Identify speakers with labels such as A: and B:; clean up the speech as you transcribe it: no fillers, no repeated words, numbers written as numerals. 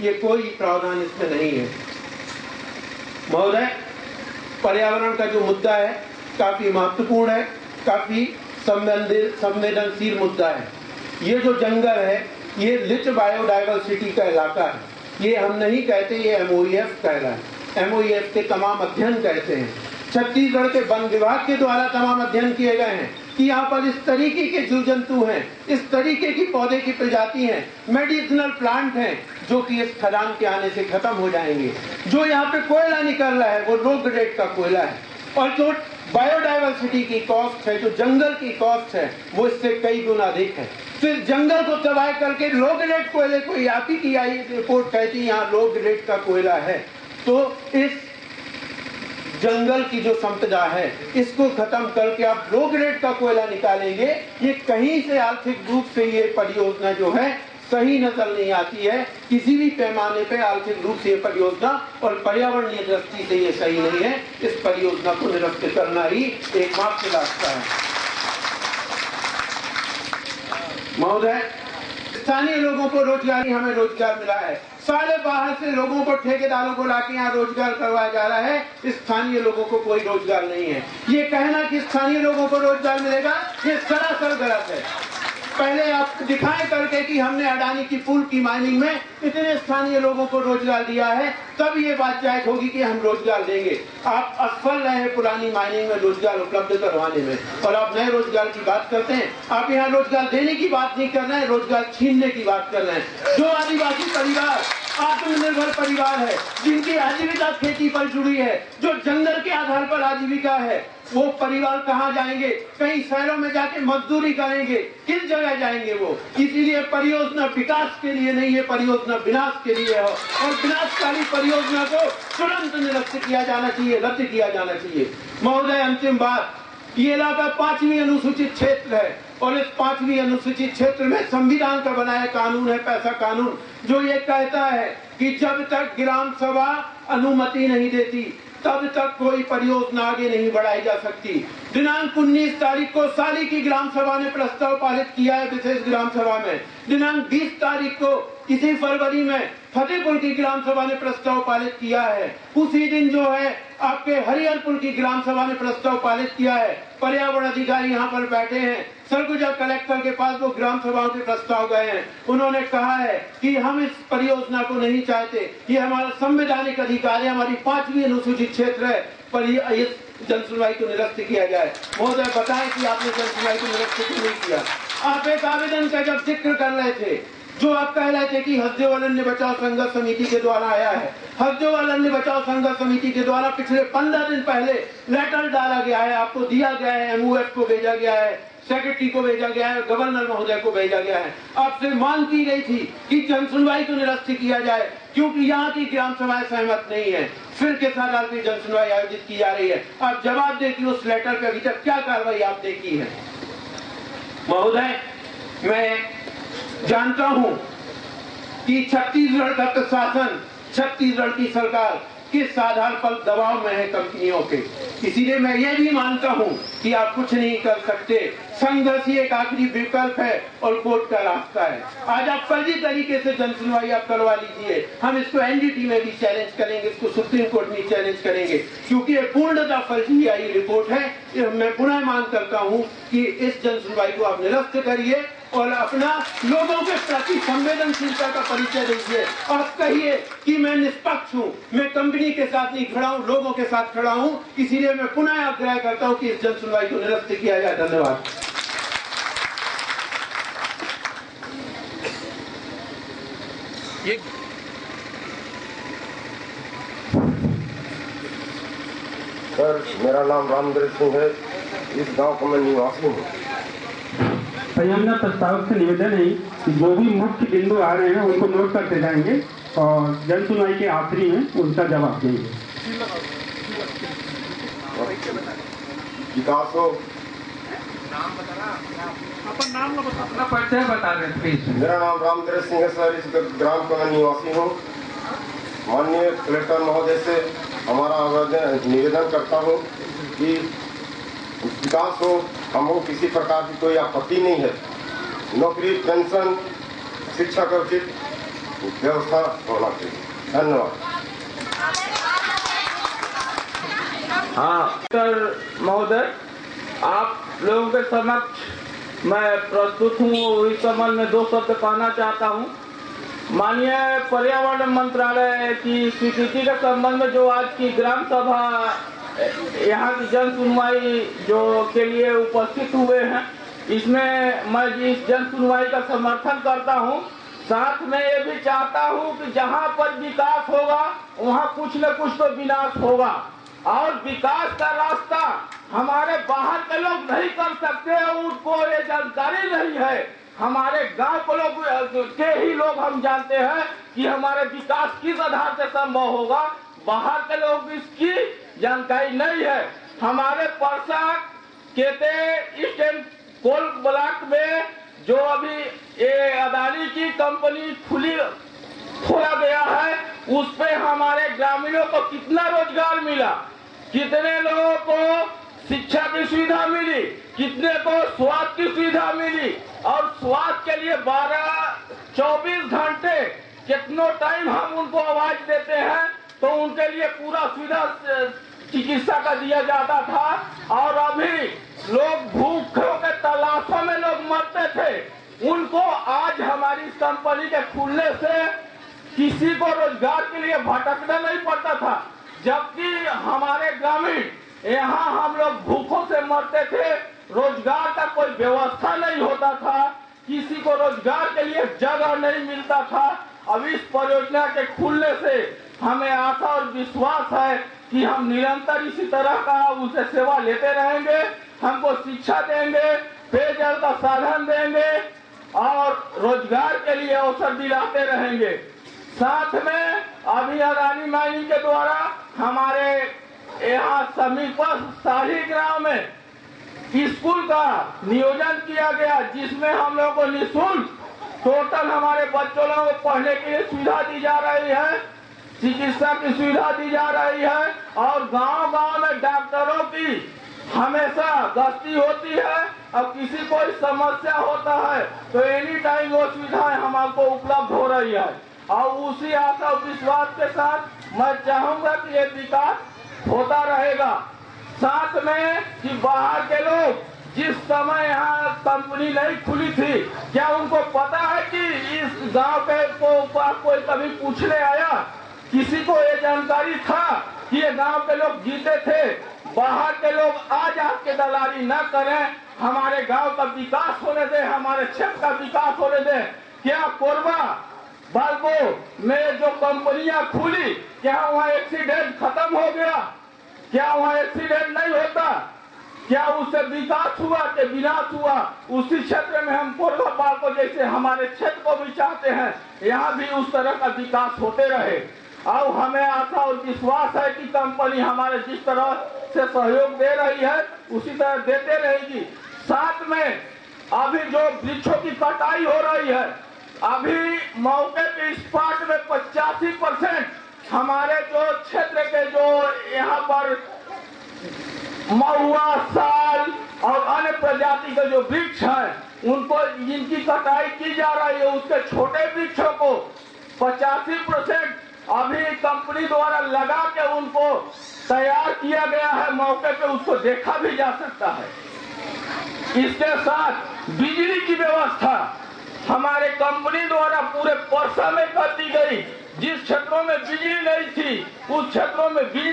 A: ये कोई प्रावधान इसमें नहीं है। महोदय, पर्यावरण का जो मुद्दा है काफी महत्वपूर्ण है, काफी संवेदनशील मुद्दा है। ये जो जंगल है ये रिच बायोडाइवर्सिटी का इलाका है। ये हम नहीं कहते, ये MOEF कह रहा है। MOEF के तमाम अध्ययन कहते हैं, छत्तीसगढ़ के वन विभाग के द्वारा तमाम अध्ययन किए गए हैं कि यहाँ पर इस तरीके के जीव जंतु हैं, इस तरीके की पौधे की प्रजाति हैं, मेडिसिनल प्लांट हैं जो कि इस खदान के आने से खत्म हो जाएंगे। जो यहाँ पे कोयला निकल रहा है वो लो ग्रेड का कोयला है, और जो बायोडाइवर्सिटी की कॉस्ट है, जो जंगल की कॉस्ट है, वो इससे कई गुना अधिक है। फिर जंगल को तबाह करके लो ग्रेड कोयले को आप ही की आई रिपोर्ट कहती है यहाँ लो ग्रेड का कोयला है। तो इस जंगल की जो संपदा है इसको खत्म करके आप लो ग्रेड का कोयला निकालेंगे, ये कहीं से आर्थिक रूप से ये परियोजना जो है सही नजर नहीं आती है। किसी भी पैमाने पे आर्थिक रूप से ये परियोजना और पर्यावरणीय दृष्टि से ये सही नहीं है। इस परियोजना को निरस्त करना ही एकमात्र रास्ता है। महोदय, स्थानीय लोगों को रोजगारी, हमें रोजगार मिला है। सारे बाहर से लोगों को, ठेकेदारों को लाके यहाँ रोजगार करवाया जा रहा है, स्थानीय लोगों को कोई रोजगार नहीं है। ये कहना कि स्थानीय लोगों को रोजगार मिलेगा, ये सरासर गलत है। पहले आप दिखाएं करके कि हमने अडानी की पुल की माइनिंग में इतने स्थानीय लोगों को रोजगार दिया है, तब ये बात जायज होगी कि हम रोजगार देंगे। आप असफल रहे हैं पुरानी माइनिंग में रोजगार उपलब्ध करवाने में, और आप नए रोजगार की बात करते हैं। आप यहाँ रोजगार देने की बात नहीं कर रहे हैं, रोजगार छीनने की बात कर रहे हैं। जो आदिवासी परिवार आत्मनिर्भर परिवार है, जिनकी आजीविका खेती पर जुड़ी है, जो जंगल के आधार पर आजीविका है, वो परिवार कहाँ जाएंगे? कहीं शहरों में जाके मजदूरी करेंगे, किस जगह जाएंगे वो? इसीलिए परियोजना विकास के लिए नहीं है, परियोजना विनाश के लिए है, और विनाशकारी परियोजना को तुरंत निरस्त किया जाना चाहिए, रद्द किया जाना चाहिए। महोदय, अंतिम बात, ये इलाका 5वीं अनुसूचित क्षेत्र है, और इस 5वीं अनुसूचित क्षेत्र में संविधान का बनाया कानून है, पैसा कानून, जो ये कहता है कि जब तक ग्राम सभा अनुमति नहीं देती तब तक कोई परियोजना आगे नहीं बढ़ाई जा सकती। दिनांक 19 तारीख को साली की ग्राम सभा ने प्रस्ताव पारित किया है विशेष ग्राम सभा में। दिनांक 20 तारीख को इसी फरवरी में फतेहपुर की ग्राम सभा ने प्रस्ताव पारित किया है। उसी दिन जो है आपके हरिहरपुर की ग्राम सभा ने प्रस्ताव पारित किया है। पर्यावरण अधिकारी यहाँ पर बैठे हैं, सरगुजा कलेक्टर के पास वो ग्राम सभाओं के प्रस्ताव गए हैं। उन्होंने कहा है कि हम इस परियोजना को नहीं चाहते, ये हमारा संवैधानिक अधिकार है, हमारी 5वीं अनुसूचित क्षेत्र है, पर इस जनसुनवाई को निरस्त किया जाए। महोदय, बताएं कि आपने जनसुनवाई को निरस्त क्यों नहीं किया? आप एक आवेदन का जब जिक्र कर रहे थे, जो आप कह रहे थे कि हसदेव अरण्य बचाओ संघर्ष समिति के द्वारा आया है, हसदेव अरण्य बचाओ संघर्ष समिति के द्वारा पिछले 15 दिन पहले लेटर डाला गया है, आपको दिया गया है, MOF को भेजा गया है, सेक्रेटरी को भेजा गया है, गवर्नर महोदय को भेजा गया है। आपसे मांग की गई थी कि जनसुनवाई को निरस्त किया जाए, क्योंकि यहाँ की ग्राम सभाएं सहमत नहीं है। फिर किस आधार पर जनसुनवाई आयोजित की जा रही है? आप जवाब दें कि उस लेटर पे अभी तक क्या कार्रवाई आपने की है। महोदय, मैं जानता हूं कि छत्तीसगढ़ का प्रशासन, छत्तीसगढ़ की सरकार किस आधार पर दबाव में है कंपनियों के, इसीलिए मैं ये भी मानता हूं कि आप कुछ नहीं कर सकते। संघर्ष ही एक आखिरी विकल्प है और कोर्ट का रास्ता है। आज आप फर्जी तरीके से जनसुनवाई आप करवा लीजिए, हम इसको NGT में भी चैलेंज करेंगे, इसको सुप्रीम कोर्ट में चैलेंज करेंगे, क्योंकि ये पूर्णतः फर्जी आई रिपोर्ट है। मैं पुनः मांग करता हूं कि इस जनसुनवाई को आप निरस्त करिए और अपना लोगों के प्रति संवेदनशीलता का परिचय दीजिए और कहिए कि मैं निष्पक्ष हूं, मैं कंपनी के साथ नहीं खड़ा हूं, लोगों के साथ खड़ा हूं। इसीलिए मैं पुनः आग्रह करता हूं कि इस जनसुनवाई को निरस्त किया जाए। धन्यवाद।
B: सर, मेरा नाम रामदर सिंह है, इस गांव का मैं निवासी हूँ।
C: संयमना प्रस्ताव से निवेदन है कि जो भी मुख्य बिंदु आ रहे हैं उनको नोट करते जाएंगे और जन सुनवाई के आखिरी में उनका जवाब देंगे।
B: विकास हो,
C: अपना परिचय बता दें प्लीज।
B: मेरा नाम रामदर सिंह है सर, इस ग्राम का मैं निवासी हूँ। माननीय कलेक्टर महोदय से हमारा आवेदन निवेदन करता हूँ कि विकास हो, हमको किसी प्रकार की कोई आपत्ति नहीं है। नौकरी, पेंशन, शिक्षा का उचित व्यवस्था होना चाहिए। धन्यवाद।
D: हाँ सर महोदय, आप लोगों के समक्ष मैं प्रस्तुत हूँ। इस संबंध में 2 शब्द कहना चाहता हूँ। माननीय पर्यावरण मंत्रालय की स्वीकृति के संबंध में जो आज की ग्राम सभा यहाँ की जन सुनवाई जो के लिए उपस्थित हुए हैं, इसमें मैं इस जन सुनवाई का समर्थन करता हूँ। साथ में ये भी चाहता हूँ कि जहाँ पर विकास होगा वहाँ कुछ न कुछ तो विनाश होगा, और विकास का रास्ता हमारे बाहर के लोग नहीं कर सकते, उनको ये जानकारी नहीं है। हमारे गांव के लोग के ही लोग हम जानते हैं कि हमारे विकास किस आधार से संभव होगा। बाहर के लोग इसकी जानकारी नहीं है। हमारे परसा केते ईस्टर्न कोल ब्लॉक में जो अभी ये अदानी की कंपनी खोला गया है, उस पे हमारे ग्रामीणों को कितना रोजगार मिला, कितने लोगों को शिक्षा की सुविधा मिली, कितने को स्वास्थ्य की सुविधा मिली, और स्वास्थ्य के लिए 12-24 घंटे कितनो टाइम हम उनको आवाज देते हैं तो उनके लिए पूरा सुविधा चिकित्सा का दिया जाता था। और अभी लोग भूखों के तलाशों में लोग मरते थे, उनको आज हमारी इस कंपनी के खुलने से किसी को रोजगार के लिए भटकना नहीं पड़ता था। जबकि हमारे ग्रामीण यहाँ हम लोग भूखों से मरते थे, रोजगार का कोई व्यवस्था नहीं होता था, किसी को रोजगार के लिए जगह नहीं मिलता था। अब इस परियोजना के खुलने से हमें आशा और विश्वास है कि हम निरंतर इसी तरह का उनसे सेवा लेते रहेंगे, हमको शिक्षा देंगे, पेयजल का साधन देंगे और रोजगार के लिए अवसर दिलाते रहेंगे। साथ में अभी अदानी माइनिंग के द्वारा हमारे यहाँ समीपस्थ शालीग्राम में स्कूल का नियोजन किया गया, जिसमें हम लोग को निःशुल्क टोटल हमारे बच्चों लोगों को पढ़ने के लिए सुविधा दी जा रही है, चिकित्सा की सुविधा दी जा रही है, और गांव-गांव में डॉक्टरों की हमेशा गश्ती होती है। अब किसी कोई समस्या होता है तो एनी टाइम वो सुविधाएं हमको उपलब्ध हो रही है। और उसी आशा और विश्वास के साथ मैं चाहूंगा कि ये विकास होता रहेगा। साथ में कि बाहर के लोग जिस समय यहाँ कंपनी नहीं खुली थी, क्या उनको पता है कि इस गांव के को कोई कभी पूछने आया? किसी को ये जानकारी था कि ये गांव के लोग जीते थे? बाहर के लोग आज आपके दलाली न करें, हमारे गांव का विकास होने दे, हमारे क्षेत्र का विकास होने दे। क्या कोरबा बालको में जो कंपनियां खुली, क्या वहाँ एक्सीडेंट खत्म हो गया? क्या वहाँ एक्सीडेंट नहीं होता? क्या उससे विकास हुआ कि विनाश हुआ? उसी क्षेत्र में हम कोरबा बालको जैसे हमारे क्षेत्र को भी चाहते हैं, यहाँ भी उस तरह का विकास होते रहे। और हमें आशा और विश्वास है कि कंपनी हमारे जिस तरह से सहयोग दे रही है उसी तरह देते रहेगी। साथ में अभी जो वृक्षों की कटाई हो रही है, अभी मौके पे स्पॉट में 85% हमारे जो क्षेत्र के जो यहाँ पर महुआ, साल और अन्य प्रजाति के जो वृक्ष हैं उनको जिनकी कटाई की जा रही है, उसके छोटे वृक्षों को 85% अभी कंपनी द्वारा लगा के उनको तैयार किया गया है। मौके पे उसको देखा भी जा सकता है। इसके साथ बिजली की व्यवस्था हमारे कंपनी द्वारा पूरे परसा में कर दी गई। जिस क्षेत्रों में बिजली नहीं थी उस क्षेत्रों में बिजली